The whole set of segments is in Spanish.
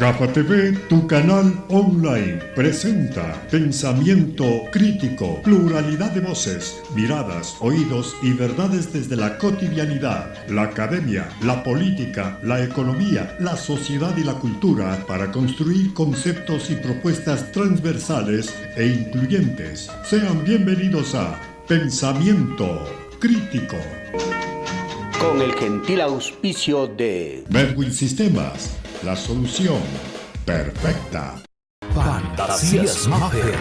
Gafa TV, tu canal online, presenta pensamiento crítico, pluralidad de voces, miradas, oídos y verdades desde la cotidianidad, la academia, la política, la economía, la sociedad y la cultura para construir conceptos y propuestas transversales e incluyentes. Sean bienvenidos a Pensamiento Crítico. Con el gentil auspicio de Medwin Sistemas, la solución perfecta. Fantasías Mafer.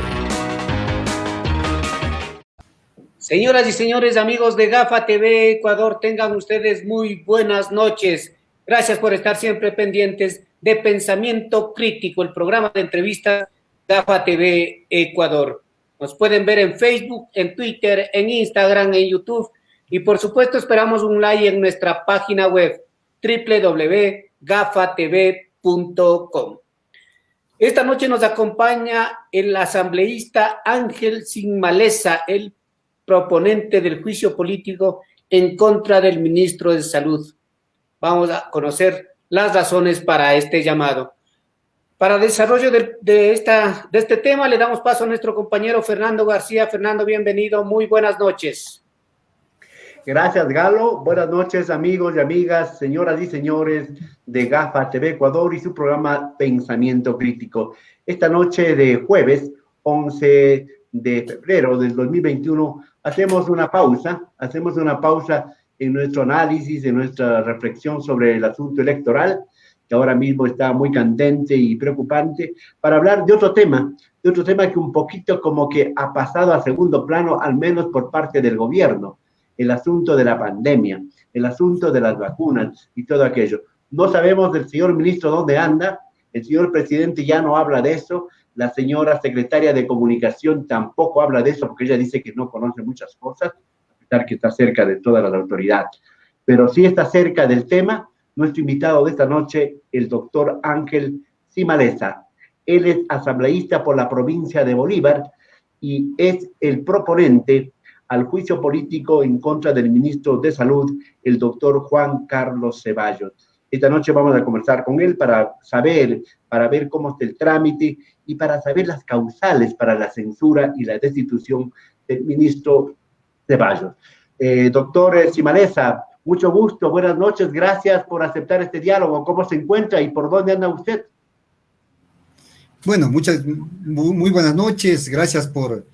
Señoras y señores, amigos de Gafa TV Ecuador, tengan ustedes muy buenas noches. Gracias por estar siempre pendientes de Pensamiento Crítico, el programa de entrevistas Gafa TV Ecuador. Nos pueden ver en Facebook, en Twitter, en Instagram, en YouTube y por supuesto esperamos un like en nuestra página web www.gafatv.com. Esta noche nos acompaña el asambleísta Ángel Sinmaleza, el proponente del juicio político en contra del ministro de Salud. Vamos a conocer las razones para este llamado. Para el desarrollo de este tema le damos paso a nuestro compañero Fernando García. Fernando, bienvenido, muy buenas noches. Gracias, Galo. Buenas noches, amigos y amigas, señoras y señores de Gafa TV Ecuador y su programa Pensamiento Crítico. Esta noche de jueves, 11 de febrero del 2021, hacemos una pausa en nuestro análisis, en nuestra reflexión sobre el asunto electoral, que ahora mismo está muy candente y preocupante, para hablar de otro tema que un poquito como que ha pasado a segundo plano, al menos por parte del gobierno. El asunto de la pandemia, el asunto de las vacunas y todo aquello. No sabemos del señor ministro dónde anda, el señor presidente ya no habla de eso, la señora secretaria de Comunicación tampoco habla de eso porque ella dice que no conoce muchas cosas, a pesar que está cerca de todas las autoridades. Pero sí está cerca del tema nuestro invitado de esta noche, el doctor Ángel Sinmaleza. Él es asambleísta por la provincia de Bolívar y es el proponente al juicio político en contra del ministro de Salud, el doctor Juan Carlos Ceballos. Esta noche vamos a conversar con él para ver cómo está el trámite y para saber las causales para la censura y la destitución del ministro Ceballos. Doctor Sinmaleza, mucho gusto, buenas noches, gracias por aceptar este diálogo. ¿Cómo se encuentra y por dónde anda usted? Bueno, muy buenas noches, gracias por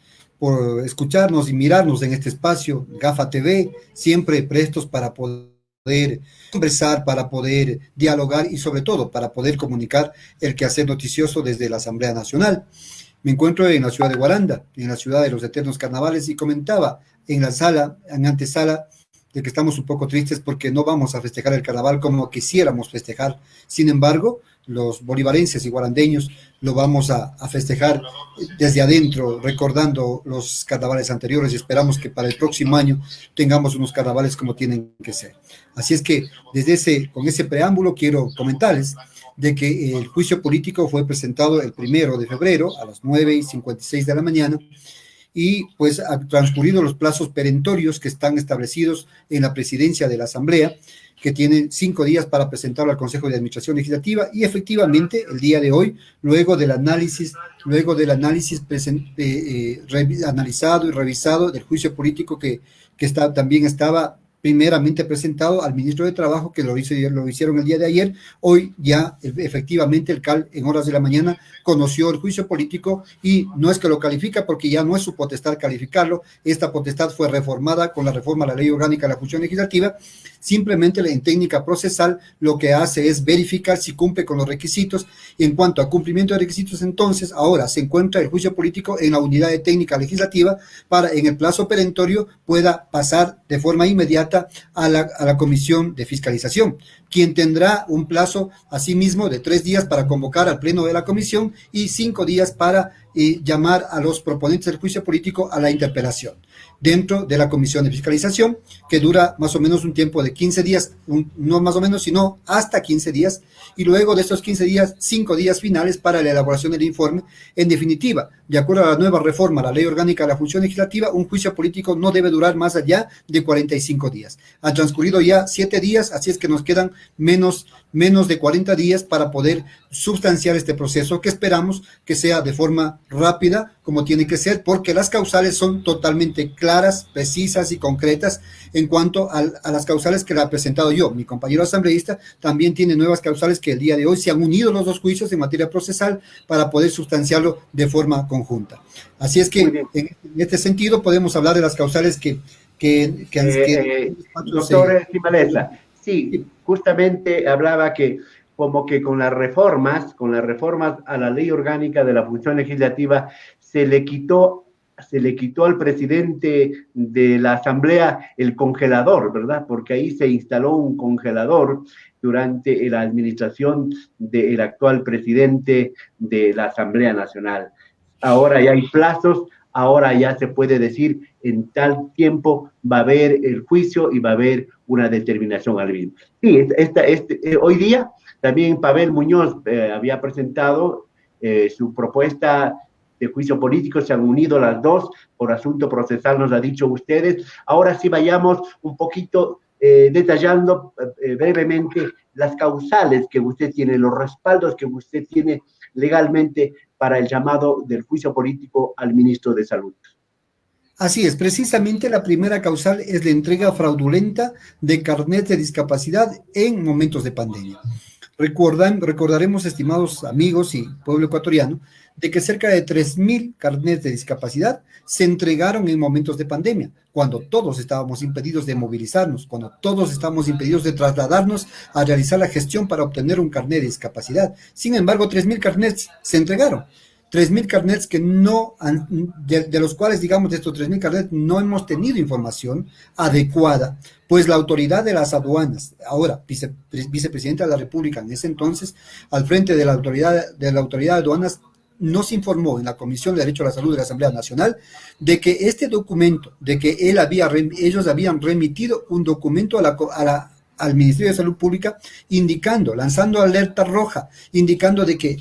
escucharnos y mirarnos en este espacio, Gafa TV, siempre prestos para poder conversar, para poder dialogar y sobre todo para poder comunicar el quehacer noticioso desde la Asamblea Nacional. Me encuentro en la ciudad de Guaranda, en la ciudad de los eternos carnavales, y comentaba en antesala, de que estamos un poco tristes porque no vamos a festejar el carnaval como quisiéramos festejar. Sin embargo, los bolivarenses y guarandeños lo vamos a festejar desde adentro, recordando los carnavales anteriores, y esperamos que para el próximo año tengamos unos carnavales como tienen que ser. Así es que con ese preámbulo quiero comentarles de que el juicio político fue presentado el 1 de febrero a las 9:56 de la mañana, y pues han transcurrido los plazos perentorios que están establecidos en la presidencia de la Asamblea, que tienen 5 días para presentarlo al Consejo de Administración Legislativa, y efectivamente el día de hoy, luego del análisis analizado y revisado del juicio político que también estaba primeramente presentado al ministro de Trabajo, que lo hicieron el día de ayer. Hoy ya efectivamente el CAL en horas de la mañana conoció el juicio político y no es que lo califica porque ya no es su potestad calificarlo. Esta potestad fue reformada con la reforma a la Ley Orgánica de la Función Legislativa. Simplemente en técnica procesal lo que hace es verificar si cumple con los requisitos, y en cuanto a cumplimiento de requisitos, entonces ahora se encuentra el juicio político en la unidad de técnica legislativa para en el plazo perentorio pueda pasar de forma inmediata a la Comisión de Fiscalización, quien tendrá un plazo asimismo de 3 días para convocar al pleno de la comisión y 5 días para llamar a los proponentes del juicio político a la interpelación dentro de la Comisión de Fiscalización, que dura más o menos un tiempo de 15 días, no más o menos, sino hasta 15 días, y luego de estos 15 días, 5 días finales para la elaboración del informe. En definitiva, de acuerdo a la nueva reforma, la Ley Orgánica de la Función Legislativa, un juicio político no debe durar más allá de 45 días. Han transcurrido ya 7 días, así es que nos quedan menos menos de 40 días para poder sustanciar este proceso, que esperamos que sea de forma rápida, como tiene que ser, porque las causales son totalmente claras, precisas y concretas en cuanto a las causales que le he presentado yo. Mi compañero asambleísta también tiene nuevas causales que el día de hoy se han unido los dos juicios en materia procesal para poder sustanciarlo de forma conjunta. Así es que en este sentido podemos hablar de las causales que doctor Gimalesa, sí, justamente hablaba que como que con las reformas a la ley orgánica de la función legislativa se le quitó al presidente de la Asamblea el congelador, ¿verdad? Porque ahí se instaló un congelador durante la administración del actual presidente de la Asamblea Nacional. Ahora ya hay plazos, ahora ya se puede decir en tal tiempo va a haber el juicio y va a haber una determinación al mismo. Sí, hoy día también Pavel Muñoz había presentado su propuesta de juicio político, se han unido las dos por asunto procesal, nos ha dicho ustedes. Ahora sí vayamos un poquito detallando brevemente las causales que usted tiene, los respaldos que usted tiene legalmente para el llamado del juicio político al ministro de Salud. Así es, precisamente la primera causal es la entrega fraudulenta de carnet de discapacidad en momentos de pandemia. Recordaremos, estimados amigos y pueblo ecuatoriano, de que cerca de 3.000 carnets de discapacidad se entregaron en momentos de pandemia, cuando todos estábamos impedidos de movilizarnos, cuando todos estábamos impedidos de trasladarnos a realizar la gestión para obtener un carnet de discapacidad. Sin embargo, 3.000 carnets se entregaron. 3.000 carnets que no, de los cuales, digamos, de estos 3.000 carnets no hemos tenido información adecuada, pues la autoridad de las aduanas, ahora vicepresidenta de la República, en ese entonces, al frente de la autoridad de aduanas, nos informó en la Comisión de Derecho a la Salud de la Asamblea Nacional de que este documento, de que ellos habían remitido un documento al Ministerio de Salud Pública lanzando alerta roja, indicando de que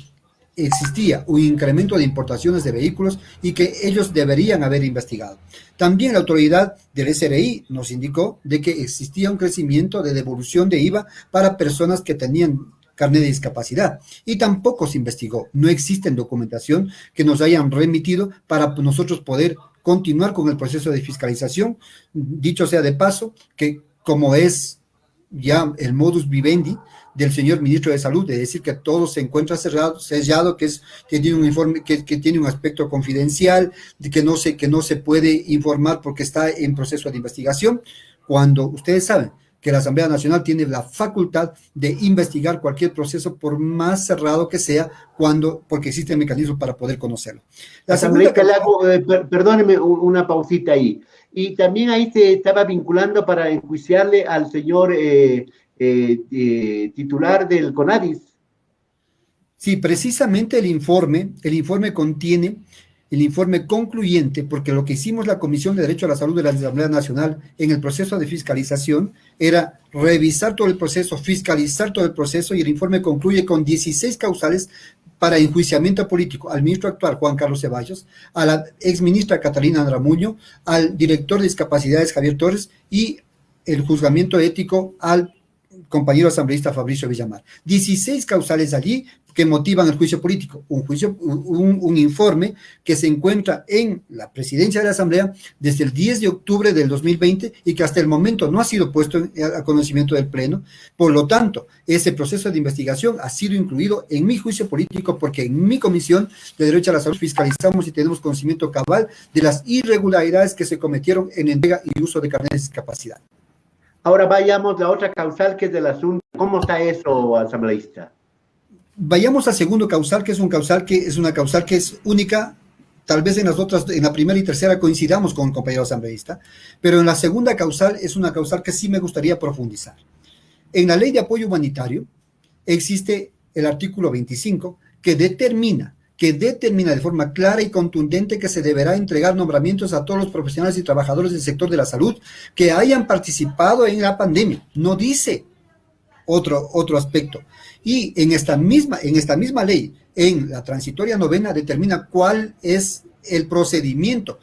existía un incremento de importaciones de vehículos y que ellos deberían haber investigado. También la autoridad del SRI nos indicó de que existía un crecimiento de devolución de IVA para personas que tenían carnet de discapacidad y tampoco se investigó. No existe documentación que nos hayan remitido para nosotros poder continuar con el proceso de fiscalización. Dicho sea de paso, que como es ya el modus vivendi del señor ministro de Salud, de decir que todo se encuentra sellado, que tiene un informe, que tiene un aspecto confidencial, de que no se puede informar porque está en proceso de investigación, cuando ustedes saben que la Asamblea Nacional tiene la facultad de investigar cualquier proceso, por más cerrado que sea, porque existen mecanismos para poder conocerlo. Perdóneme una pausita ahí. Y también ahí se estaba vinculando para enjuiciarle al señor titular del CONADIS. Sí, precisamente el informe contiene el informe concluyente, porque lo que hicimos la Comisión de Derecho a la Salud de la Asamblea Nacional en el proceso de fiscalización era revisar todo el proceso, fiscalizar todo el proceso, y el informe concluye con 16 causales para enjuiciamiento político al ministro actual Juan Carlos Ceballos, a la exministra Catalina Andramuño, al director de discapacidades Javier Torres y el juzgamiento ético al compañero asambleísta Fabricio Villamar. 16 causales allí que motivan el juicio político, un informe que se encuentra en la presidencia de la Asamblea desde el 10 de octubre del 2020 y que hasta el momento no ha sido puesto a conocimiento del Pleno. Por lo tanto, ese proceso de investigación ha sido incluido en mi juicio político, porque en mi Comisión de Derecho a la Salud fiscalizamos y tenemos conocimiento cabal de las irregularidades que se cometieron en entrega y uso de carnet de discapacidad. Ahora vayamos a la otra causal, que es del asunto. ¿Cómo está eso, asambleísta? Vayamos al segundo causal, que es una causal que es única. Tal vez en las otras, en la primera y tercera coincidamos con el compañero asambleísta, pero en la segunda causal es una causal que sí me gustaría profundizar. En la Ley de Apoyo Humanitario existe el artículo 25 que determina de forma clara y contundente que se deberá entregar nombramientos a todos los profesionales y trabajadores del sector de la salud que hayan participado en la pandemia. No dice otro aspecto. Y en esta misma ley, en la transitoria novena, determina cuál es el procedimiento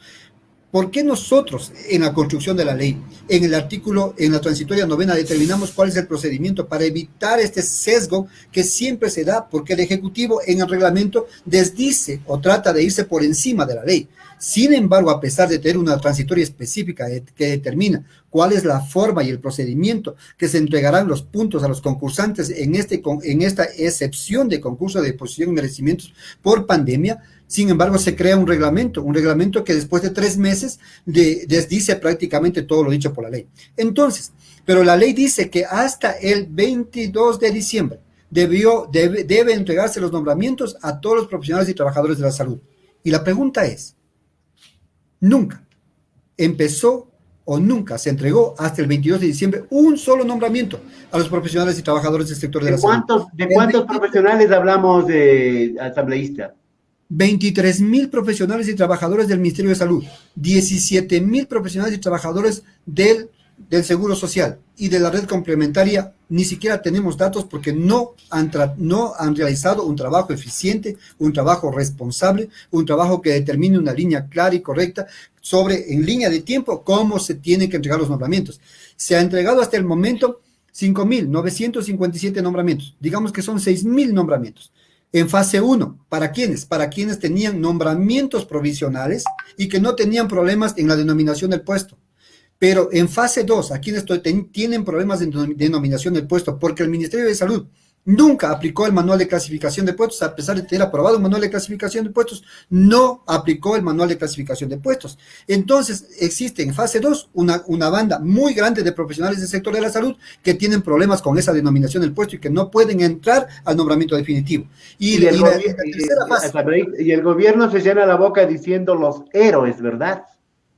¿Por qué nosotros en la construcción de la ley, en el artículo, en la transitoria novena, determinamos cuál es el procedimiento para evitar este sesgo que siempre se da? Porque el Ejecutivo en el reglamento desdice o trata de irse por encima de la ley. Sin embargo, a pesar de tener una transitoria específica que determina cuál es la forma y el procedimiento que se entregarán los puntos a los concursantes en esta excepción de concurso de posición y merecimientos por pandemia, sin embargo, se crea un reglamento que después de 3 meses desdice prácticamente todo lo dicho por la ley. Entonces, pero la ley dice que hasta el 22 de diciembre debe entregarse los nombramientos a todos los profesionales y trabajadores de la salud. Y la pregunta es, nunca empezó o nunca se entregó hasta el 22 de diciembre un solo nombramiento a los profesionales y trabajadores del sector de la salud. ¿De cuántos profesionales hablamos de asambleísta? 23,000 profesionales y trabajadores del Ministerio de Salud, 17,000 profesionales y trabajadores del Seguro Social y de la red complementaria. Ni siquiera tenemos datos porque no han realizado un trabajo eficiente, un trabajo responsable, un trabajo que determine una línea clara y correcta sobre, en línea de tiempo, cómo se tienen que entregar los nombramientos. Se ha entregado hasta el momento 5,957 nombramientos, digamos que son 6,000 nombramientos. En fase 1, ¿para quiénes? Para quienes tenían nombramientos provisionales y que no tenían problemas en la denominación del puesto. Pero en fase 2, a quienes tienen problemas de denominación del puesto, porque el Ministerio de Salud nunca aplicó el manual de clasificación de puestos, a pesar de tener aprobado un manual de clasificación de puestos, no aplicó el manual de clasificación de puestos. Entonces, existe en fase 2 una banda muy grande de profesionales del sector de la salud que tienen problemas con esa denominación del puesto y que no pueden entrar al nombramiento definitivo. Y el gobierno se llena la boca diciendo los héroes, ¿verdad?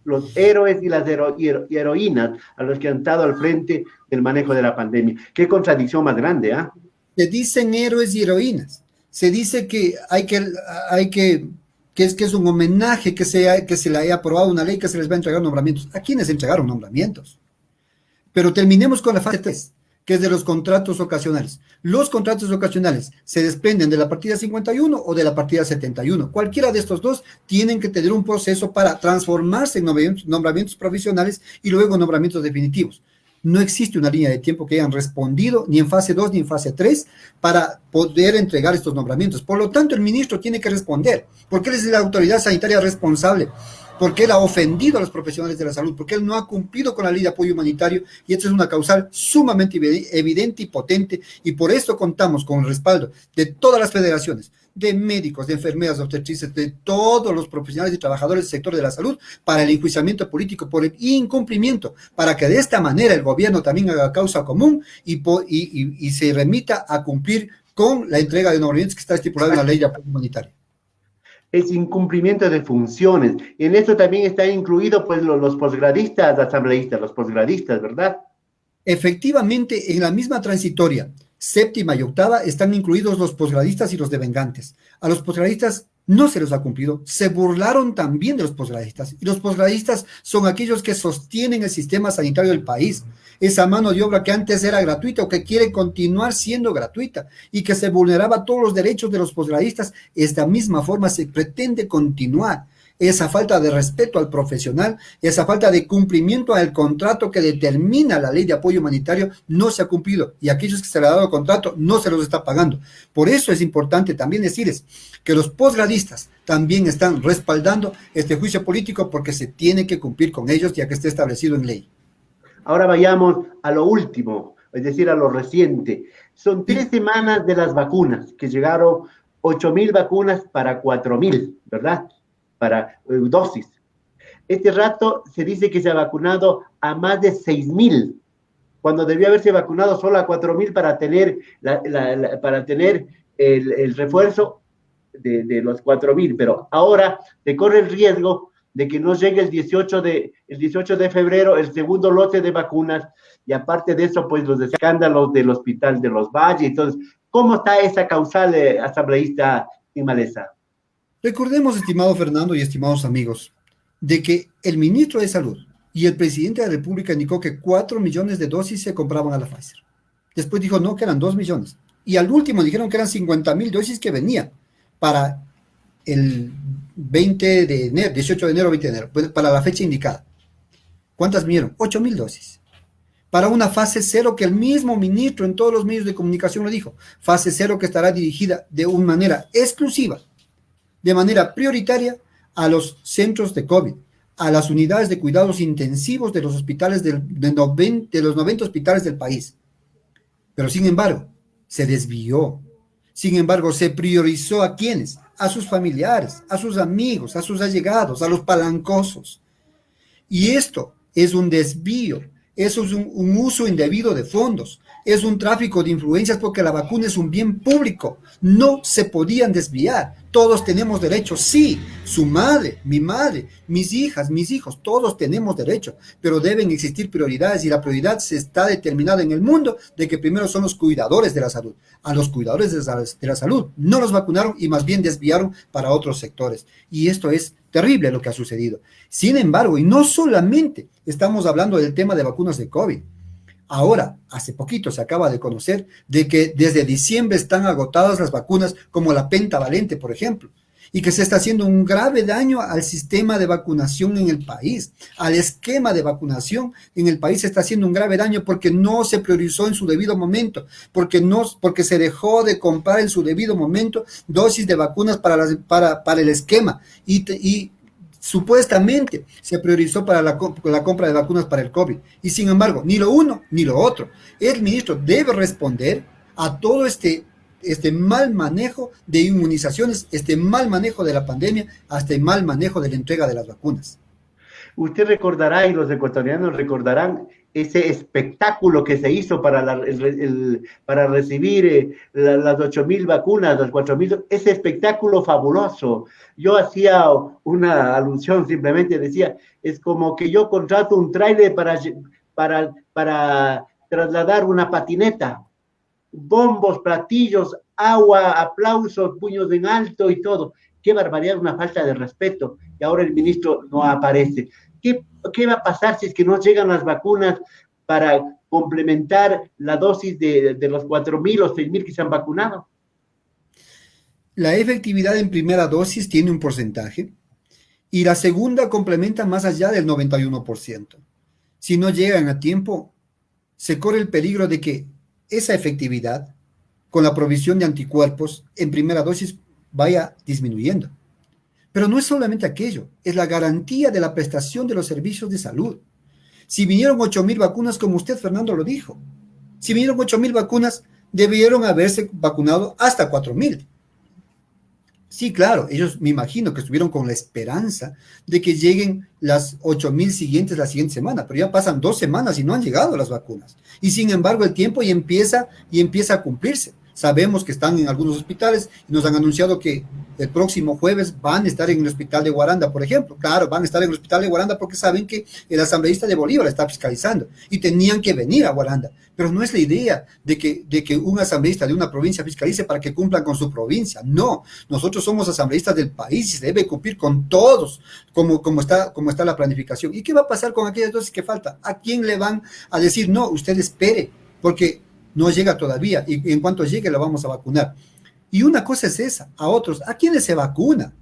Los héroes y las heroínas a los que han estado al frente del manejo de la pandemia. Qué contradicción más grande, ¿ah? Se dicen héroes y heroínas. Se dice que es un homenaje que se le haya aprobado una ley que se les va a entregar nombramientos. ¿A quiénes entregaron nombramientos? Pero terminemos con la fase 3, que es de los contratos ocasionales. Los contratos ocasionales se desprenden de la partida 51 o de la partida 71. Cualquiera de estos dos tienen que tener un proceso para transformarse en nombramientos provisionales y luego nombramientos definitivos. No existe una línea de tiempo que hayan respondido ni en fase 2 ni en fase 3 para poder entregar estos nombramientos. Por lo tanto, el ministro tiene que responder, porque él es la autoridad sanitaria responsable, porque él ha ofendido a los profesionales de la salud, porque él no ha cumplido con la ley de apoyo humanitario, y esto es una causal sumamente evidente y potente, y por esto contamos con el respaldo de todas las federaciones, de médicos, de enfermeras, de obstetrices, de todos los profesionales y trabajadores del sector de la salud, para el enjuiciamiento político por el incumplimiento, para que de esta manera el gobierno también haga causa común y se remita a cumplir con la entrega de nombramientos que está estipulada en la ley de apoyo humanitario. Es incumplimiento de funciones. Y en esto también está incluido pues los posgradistas asambleístas, los posgradistas, ¿verdad? Efectivamente, en la misma transitoria, séptima y octava, están incluidos los posgradistas y los devengantes. A los posgradistas no se los ha cumplido, se burlaron también de los posgradistas, y los posgradistas son aquellos que sostienen el sistema sanitario del país, esa mano de obra que antes era gratuita o que quiere continuar siendo gratuita y que se vulneraba todos los derechos de los posgradistas. Esta misma forma se pretende continuar. Esa falta de respeto al profesional, esa falta de cumplimiento al contrato que determina la ley de apoyo humanitario no se ha cumplido, y aquellos que se le ha dado contrato no se los está pagando. Por eso es importante también decirles que los posgradistas también están respaldando este juicio político, porque se tiene que cumplir con ellos ya que esté establecido en ley. Ahora vayamos a lo último, es decir, a lo reciente. Son 3 semanas de las vacunas, que llegaron 8,000 vacunas para 4,000, ¿verdad? Para dosis. Este rato se dice que se ha vacunado a más de 6,000, cuando debió haberse vacunado solo a 4,000 para tener el refuerzo de los 4,000, pero ahora se corre el riesgo de que no llegue el 18 de febrero el segundo lote de vacunas, y aparte de eso, pues los escándalos del Hospital de los Valles. Entonces, ¿cómo está esa causal asambleísta Sin Maleza? Recordemos, estimado Fernando y estimados amigos, de que el ministro de Salud y el presidente de la República indicó que 4 millones de dosis se compraban a la Pfizer. Después dijo no, que eran 2 millones. Y al último dijeron que eran 50,000 dosis que venían para el 20 de enero, 18 de enero, 20 de enero, pues, para la fecha indicada. ¿Cuántas vinieron? 8.000 dosis. Para una fase cero que el mismo ministro en todos los medios de comunicación lo dijo. Fase cero que estará dirigida de una manera exclusiva, de manera prioritaria a los centros de COVID, a las unidades de cuidados intensivos de los hospitales de los 90 hospitales del país. Pero sin embargo, se desvió. Sin embargo, se priorizó ¿a quiénes? A sus familiares, a sus amigos, a sus allegados, a los palancosos. Y esto es un desvío, eso es un uso indebido de fondos, es un tráfico de influencias porque la vacuna es un bien público, no se podían desviar, todos tenemos derecho, sí, su madre, mis hijas, mis hijos, todos tenemos derecho, pero deben existir prioridades y la prioridad se está determinada en el mundo de que primero son los cuidadores de la salud, a los cuidadores de la salud no los vacunaron y más bien desviaron para otros sectores, y esto es terrible lo que ha sucedido. Sin embargo, y no solamente estamos hablando del tema de vacunas de COVID, ahora, hace poquito se acaba de conocer de que desde diciembre están agotadas las vacunas como la pentavalente, por ejemplo, y que se está haciendo un grave daño al sistema de vacunación en el país, al esquema de vacunación en el país se está haciendo un grave daño porque no se priorizó en su debido momento, porque se dejó de comprar en su debido momento dosis de vacunas para el esquema y supuestamente se priorizó para la compra de vacunas para el COVID. Y sin embargo, ni lo uno ni lo otro. El ministro debe responder a todo este mal manejo de inmunizaciones, este mal manejo de la pandemia, hasta el mal manejo de la entrega de las vacunas. Usted recordará y los ecuatorianos recordarán ese espectáculo que se hizo para recibir las 8.000 vacunas, las 4.000, ese espectáculo fabuloso. Yo hacía una alusión, simplemente decía, es como que yo contrato un tráiler para trasladar una patineta, bombos, platillos, agua, aplausos, puños en alto y todo. Qué barbaridad, una falta de respeto. Y ahora el ministro no aparece. ¿Qué va a pasar si es que no llegan las vacunas para complementar la dosis de los 4.000 o 6.000 que se han vacunado? La efectividad en primera dosis tiene un porcentaje y la segunda complementa más allá del 91%. Si no llegan a tiempo, se corre el peligro de que esa efectividad, con la provisión de anticuerpos en primera dosis, vaya disminuyendo. Pero no es solamente aquello, es la garantía de la prestación de los servicios de salud. Si vinieron 8.000 vacunas, como usted, Fernando, lo dijo, si vinieron 8.000 vacunas, debieron haberse vacunado hasta 4.000. Sí, claro, ellos me imagino que estuvieron con la esperanza de que lleguen las 8.000 siguientes la siguiente semana, pero ya pasan 2 semanas y no han llegado las vacunas. Y sin embargo el tiempo ya empieza a cumplirse. Sabemos que están en algunos hospitales y nos han anunciado que el próximo jueves van a estar en el hospital de Guaranda, por ejemplo. Claro, van a estar en el hospital de Guaranda porque saben que el asambleísta de Bolívar está fiscalizando y tenían que venir a Guaranda. Pero no es la idea de que un asambleísta de una provincia fiscalice para que cumplan con su provincia. No, nosotros somos asambleístas del país y se debe cumplir con todos como está la planificación. ¿Y qué va a pasar con aquellas dosis que faltan? ¿A quién le van a decir, no, usted espere, porque no llega todavía y en cuanto llegue lo vamos a vacunar? Y una cosa es esa, a otros, ¿a quiénes se vacuna?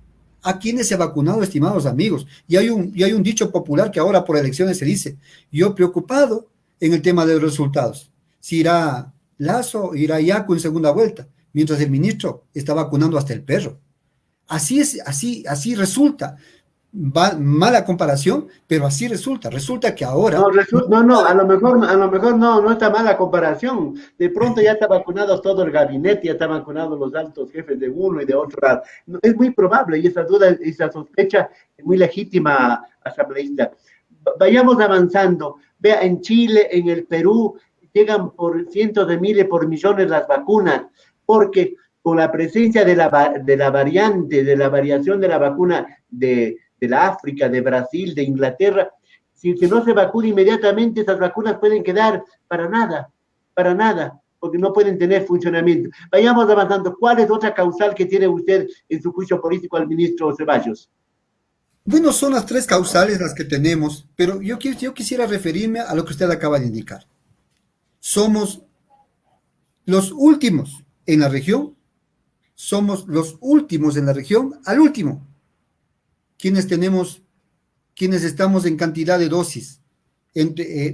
¿A quiénes se ha vacunado, estimados amigos? Y hay un dicho popular que ahora por elecciones se dice, yo preocupado en el tema de los resultados. Si irá Lazo, irá Yacu en segunda vuelta, mientras el ministro está vacunando hasta el perro. Así es, así resulta. Mala comparación, pero así resulta que ahora... No, a lo mejor no está mala comparación. De pronto ya está vacunado todo el gabinete, ya están vacunados los altos jefes de uno y de otro lado. Es muy probable y esa duda, esa sospecha es muy legítima, asambleísta. Vayamos avanzando. Vea, en Chile, en el Perú, llegan por cientos de miles, por millones las vacunas, porque con la presencia de la variante, de la variación de la vacuna de la África, de Brasil, de Inglaterra, si no se vacuna inmediatamente, esas vacunas pueden quedar para nada, porque no pueden tener funcionamiento. Vayamos avanzando. ¿Cuál es otra causal que tiene usted en su juicio político al ministro Ceballos? Bueno, son las 3 causales las que tenemos, pero yo quisiera referirme a lo que usted acaba de indicar. Somos los últimos en la región, al último. quienes estamos en cantidad de dosis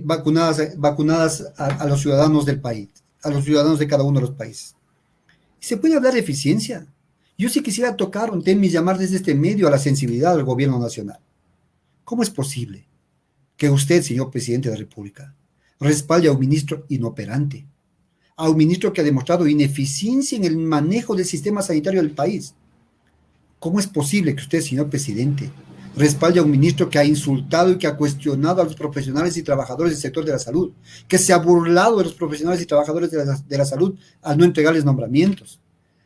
vacunadas a los ciudadanos del país, a los ciudadanos de cada uno de los países. ¿Se puede hablar de eficiencia? Yo sí quisiera tocar un tema y llamar desde este medio a la sensibilidad del gobierno nacional. ¿Cómo es posible que usted, señor presidente de la República, respalde a un ministro inoperante, a un ministro que ha demostrado ineficiencia en el manejo del sistema sanitario del país? ¿Cómo es posible que usted, señor presidente, respalde a un ministro que ha insultado y que ha cuestionado a los profesionales y trabajadores del sector de la salud, que se ha burlado de los profesionales y trabajadores de la salud al no entregarles nombramientos,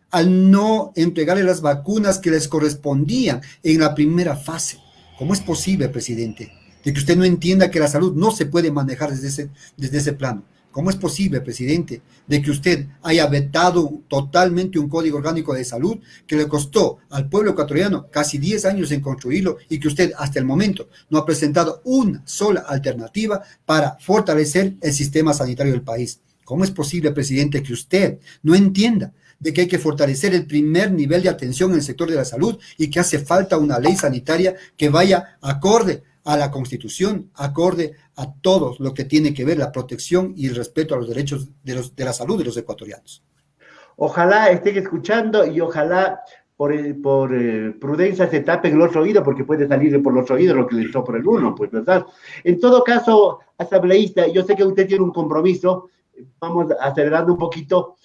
al no entregarles las vacunas que les correspondían en la primera fase? ¿Cómo es posible, presidente, de que usted no entienda que la salud no se puede manejar desde ese plano? ¿Cómo es posible, presidente, de que usted haya vetado totalmente un código orgánico de salud que le costó al pueblo ecuatoriano casi 10 años en construirlo y que usted hasta el momento no ha presentado una sola alternativa para fortalecer el sistema sanitario del país? ¿Cómo es posible, presidente, que usted no entienda de que hay que fortalecer el primer nivel de atención en el sector de la salud y que hace falta una ley sanitaria que vaya acorde a la Constitución, acorde a todo lo que tiene que ver la protección y el respeto a los derechos de la salud de los ecuatorianos? Ojalá estén escuchando y ojalá por prudencia se tapen el otro oído, porque puede salir por el otro oído lo que le entró por el uno, pues, ¿verdad? En todo caso, asambleísta, yo sé que usted tiene un compromiso, vamos acelerando un poquito.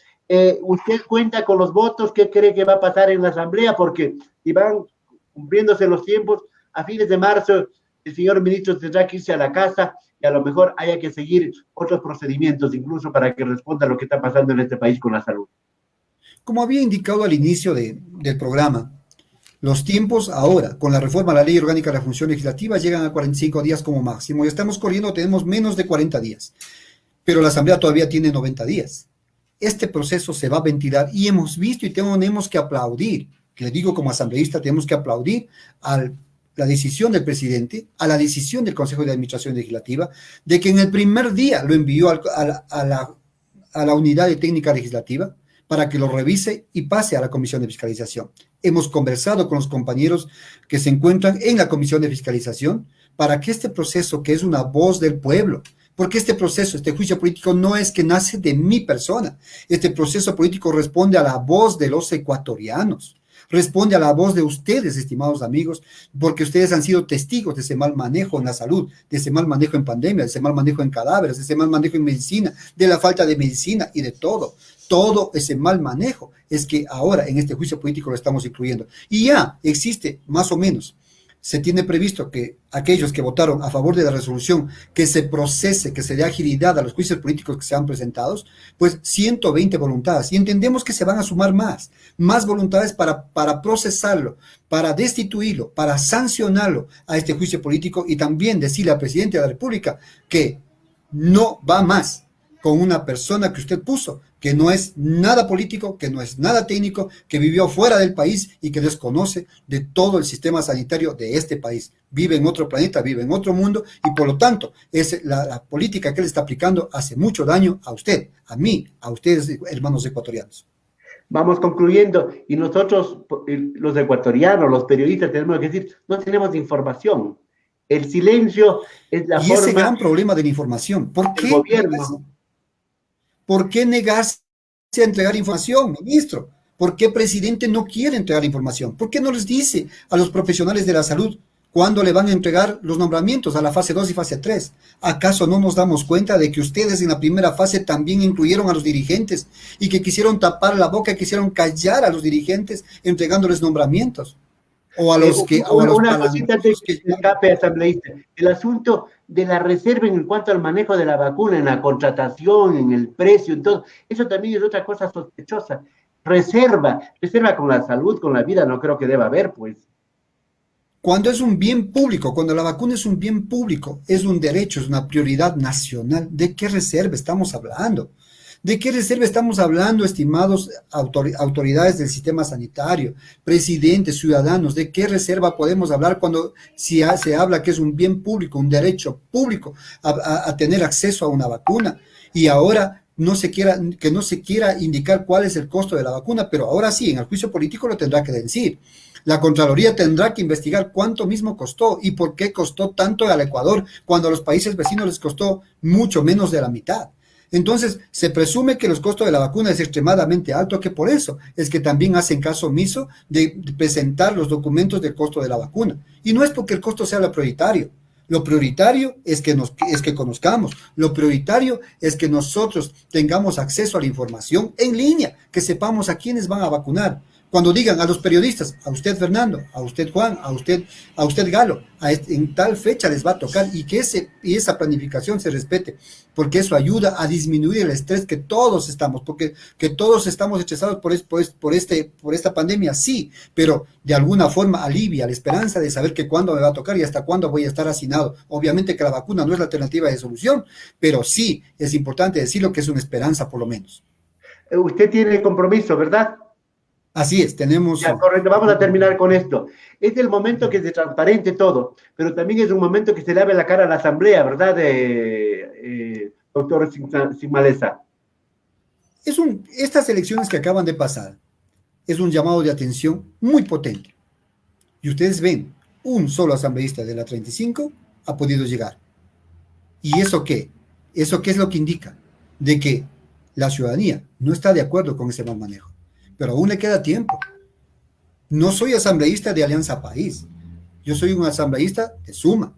¿Usted cuenta con los votos? ¿Qué cree que va a pasar en la asamblea? Porque si van cumpliéndose los tiempos, a fines de marzo el señor ministro tendrá que irse a la casa y a lo mejor haya que seguir otros procedimientos incluso para que responda a lo que está pasando en este país con la salud. Como había indicado al inicio del programa, los tiempos ahora, con la reforma a la Ley Orgánica de la Función Legislativa, llegan a 45 días como máximo. Ya estamos corriendo, tenemos menos de 40 días, pero la Asamblea todavía tiene 90 días. Este proceso se va a ventilar y hemos visto y tenemos que aplaudir, le digo como asambleísta, tenemos que aplaudir a la decisión del presidente, a la decisión del Consejo de Administración Legislativa, de que en el primer día lo envió a la unidad de técnica legislativa para que lo revise y pase a la Comisión de Fiscalización. Hemos conversado con los compañeros que se encuentran en la Comisión de Fiscalización para que este proceso, que es una voz del pueblo, porque este proceso, este juicio político no es que nace de mi persona, este proceso político responde a la voz de los ecuatorianos, responde a la voz de ustedes, estimados amigos, porque ustedes han sido testigos de ese mal manejo en la salud, de ese mal manejo en pandemia, de ese mal manejo en cadáveres, de ese mal manejo en medicina, de la falta de medicina y de todo ese mal manejo es que ahora en este juicio político lo estamos incluyendo. Y ya existe más o menos, se tiene previsto que aquellos que votaron a favor de la resolución, que se procese, que se dé agilidad a los juicios políticos que sean presentados, pues 120 voluntades. Y entendemos que se van a sumar más voluntades para procesarlo, para destituirlo, para sancionarlo a este juicio político y también decirle al presidente de la República que no va más con una persona que usted puso, que no es nada político, que no es nada técnico, que vivió fuera del país y que desconoce de todo el sistema sanitario de este país. Vive en otro planeta, vive en otro mundo y por lo tanto es la política que él está aplicando hace mucho daño a usted, a mí, a ustedes, hermanos ecuatorianos. Vamos concluyendo y nosotros, los ecuatorianos, los periodistas, tenemos que decir, no tenemos información. El silencio es la forma... Y ese gran problema de la información. ¿Por qué? Gobierno. ¿Por qué negarse a entregar información, ministro? ¿Por qué el presidente no quiere entregar información? ¿Por qué no les dice a los profesionales de la salud cuándo le van a entregar los nombramientos a la fase 2 y fase 3? ¿Acaso no nos damos cuenta de que ustedes en la primera fase también incluyeron a los dirigentes y que quisieron tapar la boca, quisieron callar a los dirigentes entregándoles nombramientos? O a los que... Una cosita antes que se escape, asambleísta. El asunto de la reserva en cuanto al manejo de la vacuna, en la contratación, en el precio, en todo, eso también es otra cosa sospechosa. Reserva con la salud, con la vida, no creo que deba haber, pues. Cuando es un bien público, cuando la vacuna es un bien público, es un derecho, es una prioridad nacional, ¿de qué reserva estamos hablando? ¿De qué reserva estamos hablando, estimados autoridades del sistema sanitario, presidentes, ciudadanos? ¿De qué reserva podemos hablar cuando se habla que es un bien público, un derecho público a tener acceso a una vacuna? Y ahora que no se quiera indicar cuál es el costo de la vacuna, pero ahora sí, en el juicio político lo tendrá que decir. La Contraloría tendrá que investigar cuánto mismo costó y por qué costó tanto al Ecuador cuando a los países vecinos les costó mucho menos de la mitad. Entonces, se presume que los costos de la vacuna es extremadamente alto, que por eso es que también hacen caso omiso de presentar los documentos del costo de la vacuna. Y no es porque el costo sea lo prioritario. Lo prioritario es que conozcamos, lo prioritario es que nosotros tengamos acceso a la información en línea, que sepamos a quiénes van a vacunar. Cuando digan a los periodistas, a usted Fernando, a usted Juan, a usted Galo, en tal fecha les va a tocar y que esa planificación se respete, porque eso ayuda a disminuir el estrés que todos estamos, porque que todos estamos estresados por esta pandemia, sí, pero de alguna forma alivia la esperanza de saber que cuándo me va a tocar y hasta cuándo voy a estar hacinado. Obviamente que la vacuna no es la alternativa de solución, pero sí es importante decirlo que es una esperanza por lo menos. Usted tiene compromiso, ¿verdad? Así es, tenemos... Ya, correcto, vamos a terminar con esto. Es el momento que se transparente todo, pero también es un momento que se le abre la cara a la Asamblea, ¿verdad, doctor Sigmaleza? Estas elecciones que acaban de pasar es un llamado de atención muy potente. Y ustedes ven, un solo asambleísta de la 35 ha podido llegar. ¿Y eso qué? ¿Eso qué es lo que indica? De que la ciudadanía no está de acuerdo con ese mal manejo. Pero aún le queda tiempo. No soy asambleísta de Alianza País. Yo soy un asambleísta de Suma.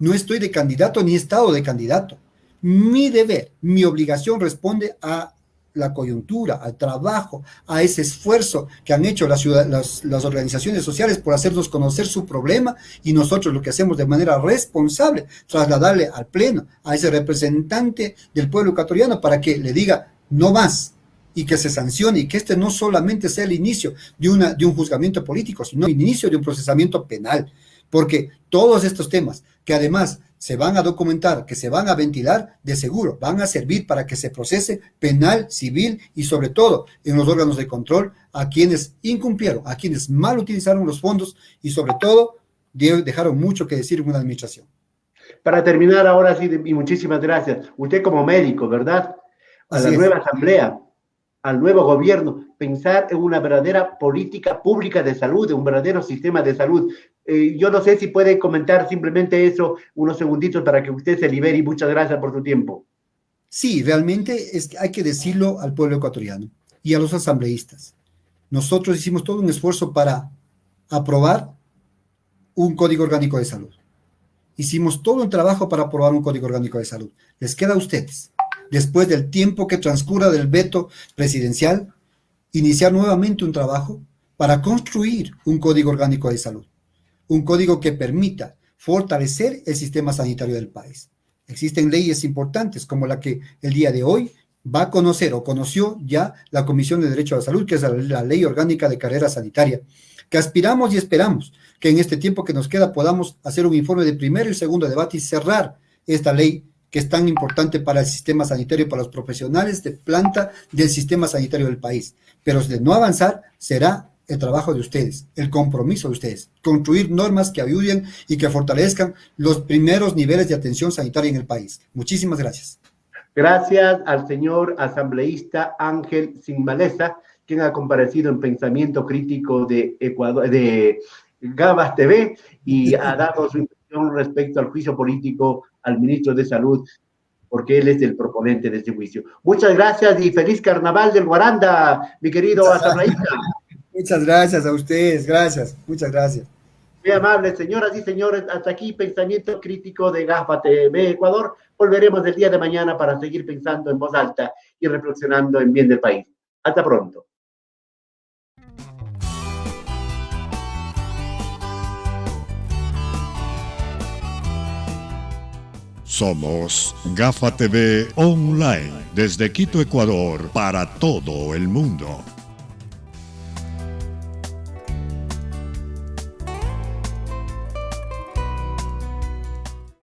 No estoy de candidato ni he estado de candidato. Mi deber, mi obligación responde a la coyuntura, al trabajo, a ese esfuerzo que han hecho las organizaciones sociales por hacernos conocer su problema, y nosotros lo que hacemos de manera responsable, trasladarle al pleno, a ese representante del pueblo ecuatoriano para que le diga no más, y que se sancione, y que este no solamente sea el inicio de un juzgamiento político, sino el inicio de un procesamiento penal, porque todos estos temas, que además se van a documentar, que se van a ventilar, de seguro van a servir para que se procese penal, civil y sobre todo en los órganos de control a quienes incumplieron, a quienes mal utilizaron los fondos y sobre todo dejaron mucho que decir en una administración. Para terminar ahora sí, y muchísimas gracias, usted como médico, ¿verdad? A la nueva asamblea, al nuevo gobierno, pensar en una verdadera política pública de salud, un verdadero sistema de salud. Yo no sé si puede comentar simplemente eso unos segunditos para que usted se libere, y muchas gracias por su tiempo. Sí, realmente hay que decirlo al pueblo ecuatoriano y a los asambleístas. Nosotros hicimos todo un esfuerzo para aprobar un Código Orgánico de Salud. Hicimos todo un trabajo para aprobar un Código Orgánico de Salud. Les queda a ustedes, después del tiempo que transcurra del veto presidencial, iniciar nuevamente un trabajo para construir un Código Orgánico de Salud. Un código que permita fortalecer el sistema sanitario del país. Existen leyes importantes como la que el día de hoy va a conocer o conoció ya la Comisión de Derecho a la Salud, que es la Ley Orgánica de Carrera Sanitaria, que aspiramos y esperamos que en este tiempo que nos queda podamos hacer un informe de primero y segundo debate y cerrar esta ley que es tan importante para el sistema sanitario y para los profesionales de planta del sistema sanitario del país. Pero de no avanzar será el trabajo de ustedes, el compromiso de ustedes, construir normas que ayuden y que fortalezcan los primeros niveles de atención sanitaria en el país. Muchísimas gracias. Gracias al señor asambleísta Ángel Sigmaleza, quien ha comparecido en Pensamiento Crítico de Ecuador, de Gavas TV, y ha dado su impresión respecto al juicio político al ministro de Salud, porque él es el proponente de este juicio. Muchas gracias y feliz carnaval del Guaranda, mi querido asambleísta. Muchas gracias a ustedes, gracias, muchas gracias. Muy amables, señoras y señores, hasta aquí Pensamiento Crítico de GAFA TV Ecuador. Volveremos el día de mañana para seguir pensando en voz alta y reflexionando en bien del país. Hasta pronto. Somos GAFA TV Online, desde Quito, Ecuador, para todo el mundo.